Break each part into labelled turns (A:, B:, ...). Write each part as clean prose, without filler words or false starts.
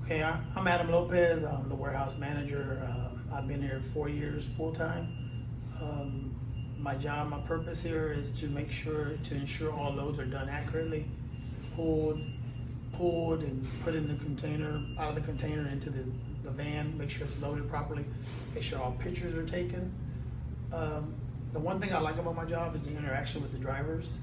A: Okay, I'm Adam Lopez. I'm the warehouse manager. I've been here 4 years full time. My job, my purpose here is to ensure all loads are done accurately, pulled, and put in the container, out of the container into the van, make sure it's loaded properly, make sure all pictures are taken. The one thing I like about my job is the interaction with the drivers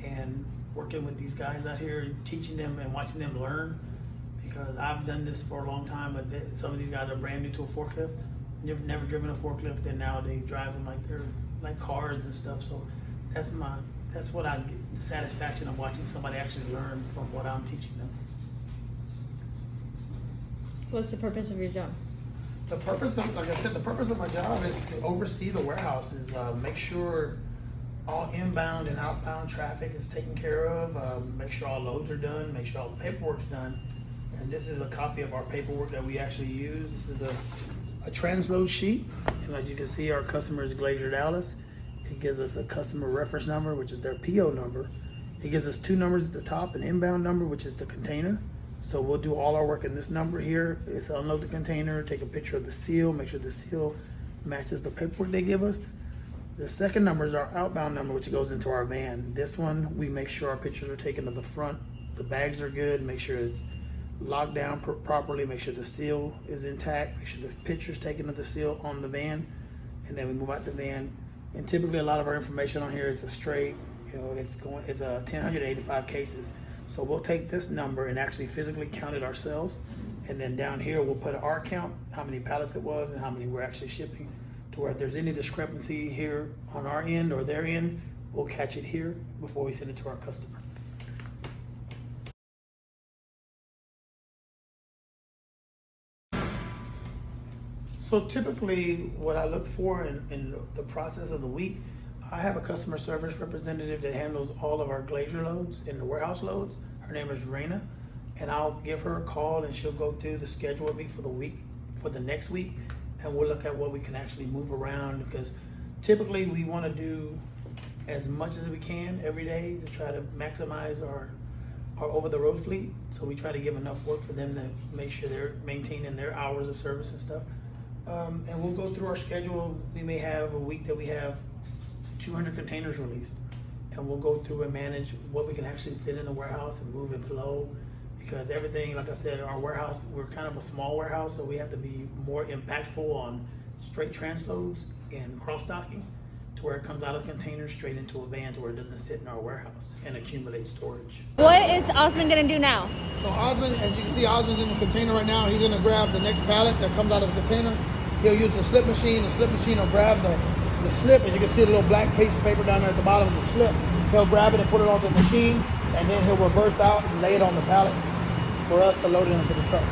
A: and working with these guys out here, teaching them and watching them learn. Because I've done this for a long time, but some of these guys are brand new to a forklift. They've never driven a forklift, and now they drive them like they're like cars and stuff. So that's what I get the satisfaction of watching somebody actually learn from what I'm teaching them.
B: What's the purpose of your job?
A: The purpose of, like I said, the purpose of my job is to oversee the warehouses, make sure all inbound and outbound traffic is taken care of, make sure all loads are done, make sure all the paperwork's done. And this is a copy of our paperwork that we actually use. This is a transload sheet. And as you can see, our customer is Glazier Dallas. It gives us a customer reference number, which is their PO number. It gives us 2 numbers at the top, an inbound number, which is the container. So we'll do all our work in this number here. It's unload the container, take a picture of the seal, make sure the seal matches the paperwork they give us. The second number is our outbound number, which goes into our van. This one, we make sure our pictures are taken of the front, the bags are good, make sure it's locked down properly, make sure the seal is intact, make sure the picture's taken of the seal on the van, and then we move out the van. And typically a lot of our information on here is a straight, it's a 1,085 cases. So we'll take this number and actually physically count it ourselves. And then down here, we'll put our count, how many pallets it was and how many we're actually shipping, to where if there's any discrepancy here on our end or their end, we'll catch it here before we send it to our customer. So typically what I look for in the process of the week, I have a customer service representative that handles all of our Glazier loads and the warehouse loads. Her name is Raina, and I'll give her a call and she'll go through the schedule with me for the next week, and we'll look at what we can actually move around, because typically we want to do as much as we can every day to try to maximize our over-the-road fleet. So we try to give enough work for them to make sure they're maintaining their hours of service and stuff. And we'll go through our schedule. We may have a week that we have 200 containers released, and we'll go through and manage what we can actually fit in the warehouse and move and flow, because everything, like I said, our warehouse, we're kind of a small warehouse, so we have to be more impactful on straight transloads and cross-docking, to where it comes out of the container straight into a van, to where it doesn't sit in our warehouse and accumulate storage.
B: What is Osman gonna do now?
C: So Osman, as you can see, Osman's in the container right now. He's gonna grab the next pallet that comes out of the container. He'll use the slip machine. The slip machine will grab the slip. As you can see, the little black piece of paper down there at the bottom of the slip. He'll grab it and put it onto the machine, and then he'll reverse out and lay it on the pallet for us to load it into the truck.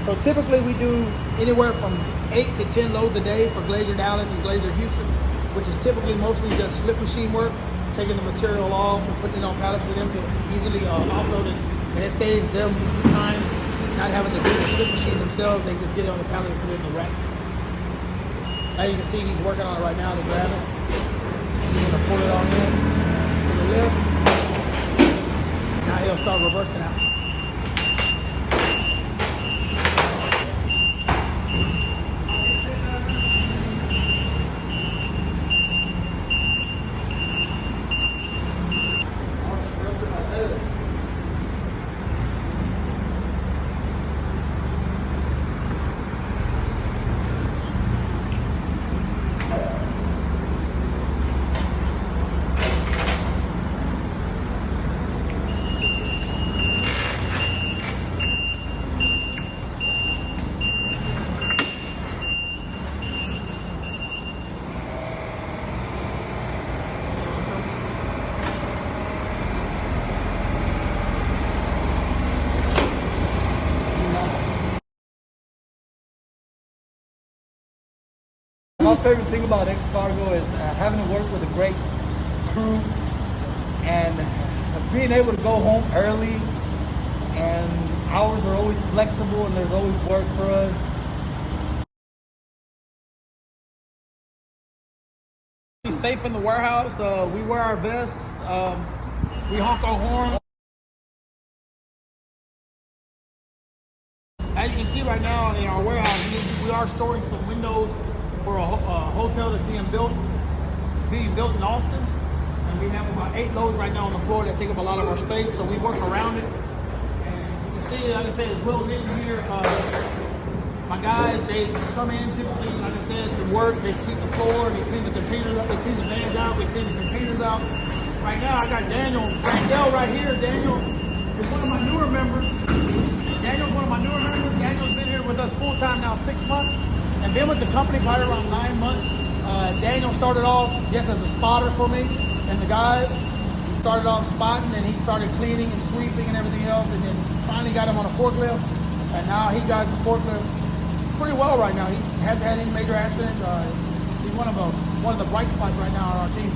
C: So typically we do anywhere from 8 to 10 loads a day for Glazier Dallas and Glazier Houston, which is typically mostly just slip machine work, taking the material off and putting it on pallets for them to easily offload it. And it saves them time not having to do the slip machine themselves. They just get it on the pallet and put it in the rack. As you can see, he's working on it right now to grab it. He's gonna pull it on in to the lift. Now he'll start reversing out.
D: My favorite thing about X-Cargo is having to work with a great crew and being able to go home early, and hours are always flexible and there's always work for us.
C: Be safe in the warehouse. We wear our vests. We honk our horn. As you can see,
A: are storing some windows for a hotel that's being built in Austin. And we have about 8 loads right now on the floor that take up a lot of our space, so we work around it. And you can see, like I said, it's well lit in here. My guys, they come in typically, like I said, to work, they sweep the floor, they clean the containers up, they clean the vans out, they clean the containers out. Right now, I got Daniel Randell right here. Daniel is one of my newer members. Daniel's been here with us full time now 6 months and been with the company probably around 9 months. Daniel started off just as a spotter for me and the guys. He started off spotting and he started cleaning and sweeping and everything else, and then finally got him on a forklift, and now he drives the forklift pretty well right now. He hasn't had any major accidents. He's one of the bright spots right now on our team.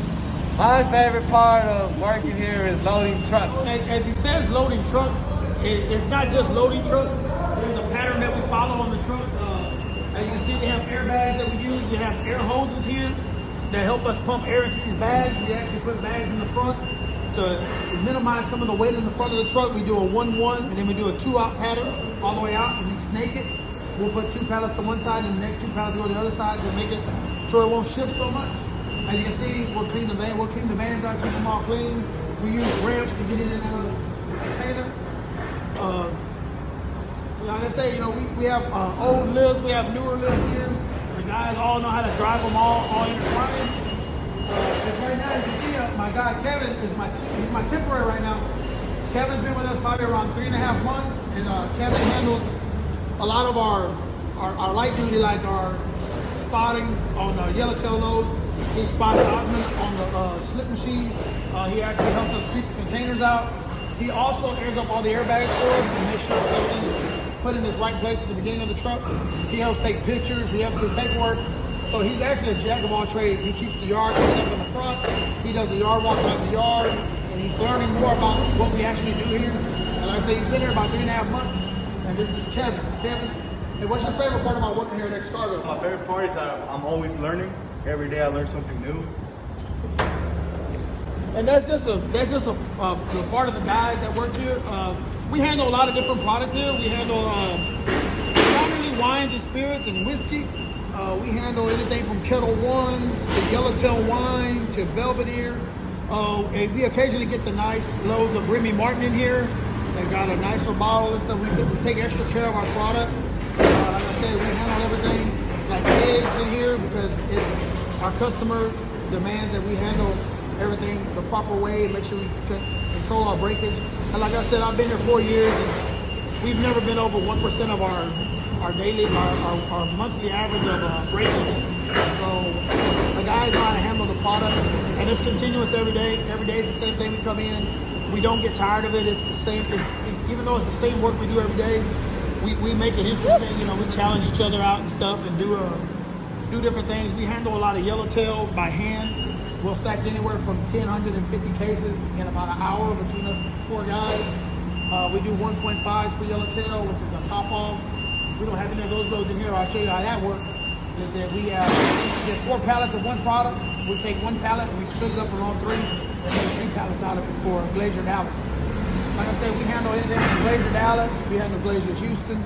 D: My favorite part of working here is loading trucks.
A: As he says, loading trucks, it's not just loading trucks. There's a pattern that we follow on the trucks. As you can see, they have airbags that we use. We have air hoses here that help us pump air into these bags. We actually put bags in the front to minimize some of the weight in the front of the truck. We do a 1-1, and then we do a 2-out pattern all the way out, and we snake it. We'll put 2 pallets to one side, and the next 2 pallets go to the other side to make it so it won't shift so much. As you can see, we'll clean the vans out, keep them all clean. We use ramps to get in and out of the container. Like I say, we have old lifts, we have newer lifts here. The guys all know how to drive them all intertwined. Right now, you can see my guy Kevin he's my temporary right now. Kevin's been with us probably around 3.5 months, and Kevin handles a lot of our light duty, like our spotting on the yellowtail loads. He spots Osmond on the slip machine. He actually helps us sweep the containers out. He also airs up all the airbags for us and makes sure everything's put in its right place at the beginning of the truck. He helps take pictures. He helps do paperwork. So he's actually a jack of all trades. He keeps the yard cleaned up in the front. He does the yard walk around the yard, and he's learning more about what we actually do here. And like I say, he's been here about 3.5 months. And this is Kevin. Kevin, hey, what's your favorite part about working here at Xcargo?
E: My favorite part is that I'm always learning. Every day I learn something new.
A: And that's just a part of the guys that work here. We handle a lot of different products here. We handle predominantly wines and spirits and whiskey. We handle anything from Kettle Ones to Yellowtail wine to Belvedere. And we occasionally get the nice loads of Remy Martin in here. They got a nicer bottle and stuff. We take extra care of our product. Like I said, we handle everything like eggs in here because our customer demands that we handle everything the proper way, make sure we control our breakage. And like I said, I've been here 4 years, and we've never been over 1% of our daily, our monthly average of breakage. So the guys know how to handle the product, and it's continuous every day. Every day is the same thing. We come in, we don't get tired of it. It's the same. Even though it's the same work we do every day, we make it interesting. We challenge each other out and stuff, and do different things. We handle a lot of yellowtail by hand. We'll stack anywhere from 1,050 cases in about an hour between us 4 guys. We do 1.5s for yellowtail, which is a top off. We don't have any of those loads in here. I'll show you how that works. Is that we get 4 pallets of one product. We take 1 pallet and we split it up along 3, and make 3 pallets out of it for Glacier Dallas. Like I said, we handle anything from Glacier Dallas. We handle Glacier Houston.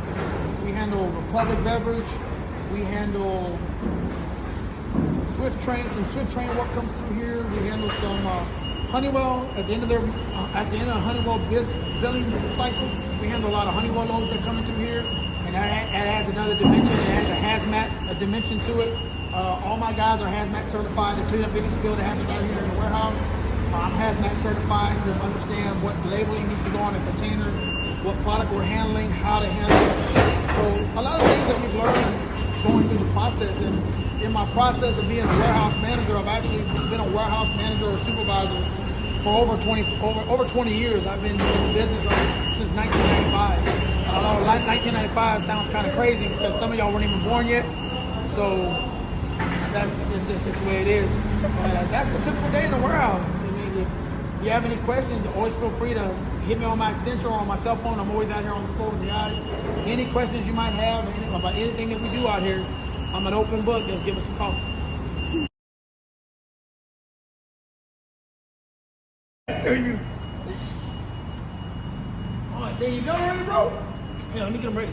A: We handle Republic Beverage. We handle Swift Train. Some Swift Train work comes through here. We handle some Honeywell at the end of Honeywell billing cycle. We handle a lot of Honeywell loads that come in through here, and that adds another dimension. It adds a hazmat dimension to it. All my guys are hazmat certified to clean up any spill that happens out here in the warehouse. I'm hazmat certified to understand what labeling needs to go on a container, what product we're handling, how to handle it. So a lot of things that we've learned going through the process. And in my process of being a warehouse manager, I've actually been a warehouse manager or supervisor for over 20 years. I've been in the business since 1995. And I know 1995 sounds kind of crazy because some of y'all weren't even born yet. So that's just the way it is. But that's a typical day in the warehouse. I mean, if you have any questions, always feel free to hit me on my extension or on my cell phone. I'm always out here on the floor with the guys. Any questions you might have about anything that we do out here, I'm an open book. Just give us a call. There you. All right, there you go, ready, bro. Yeah, let me get them ready.